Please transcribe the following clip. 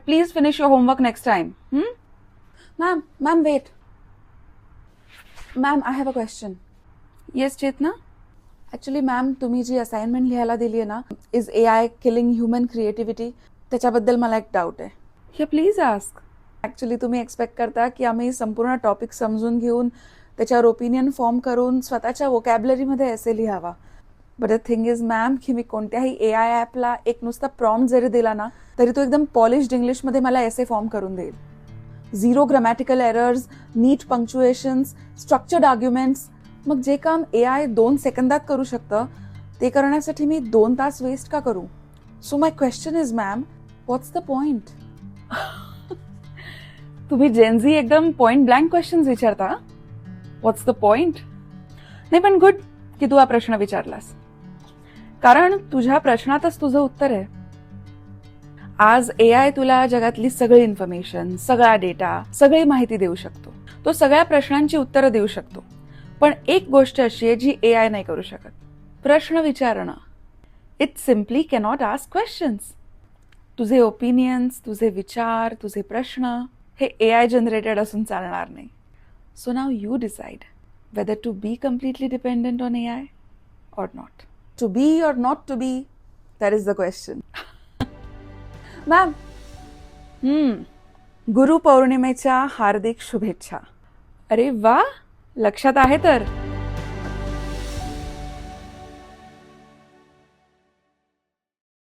please finish your homework next time. Ma'am, wait. Ma'am, I have a question. Yes, Chetna? Actually, ma'am, तुम्ही जी assignment लिहायला दिली आहे ना, is AI killing human creativity, त्याच्याबद्दल मला एक डाऊट आहे. Yeah, please ask. ॲक्च्युली तुम्ही एक्सपेक्ट करता की आम्ही संपूर्ण टॉपिक समजून घेऊन त्याच्यावर ओपिनियन फॉर्म करून स्वतःच्या वोकॅबलरीमध्ये एसे लिहावा. But the thing is ma'am की मी कोणत्याही AI ॲपला एक नुसता प्रॉम्प्ट जरी दिला ना, तरी तो एकदम पॉलिश्ड इंग्लिशमध्ये मला एसे फॉर्म करून देईल. 0 ग्रामॅटिकल एरर्स, नीट पंक्च्युएशन्स, स्ट्रक्चर्ड आर्ग्युमेंट्स. मग जे काम AI 2 सेकंदात करू शकतं ते करण्यासाठी मी 2 तास वेस्ट का करू? So my question is ma'am, what's the point? तुम्ही जेनझी एकदम पॉइंट ब्लँक क्वेश्चन्स विचारता. व्हॉट्स द पॉइंट? नाही, पण गुड की तू हा प्रश्न विचारलास, कारण तुझ्या प्रश्नातच तुझं उत्तर आहे. आज AI तुला जगातली सगळी इन्फॉर्मेशन, सगळा डेटा, सगळी माहिती देऊ शकतो. तो सगळ्या प्रश्नांची उत्तरं देऊ शकतो. पण एक गोष्ट अशी आहे जी AI नाही करू शकत, प्रश्न विचारणं. It simply cannot ask questions. तुझे ओपिनियन्स, तुझे विचार, तुझे प्रश्न हे AI जनरेटेड असून चालणार नाही. So now you decide whether to be completely dependent on AI or not. To be or not to be, that is the question. Ma'am, गुरुपौर्णिमेच्या हार्दिक शुभेच्छा. अरे वा, लक्षात आहे तर.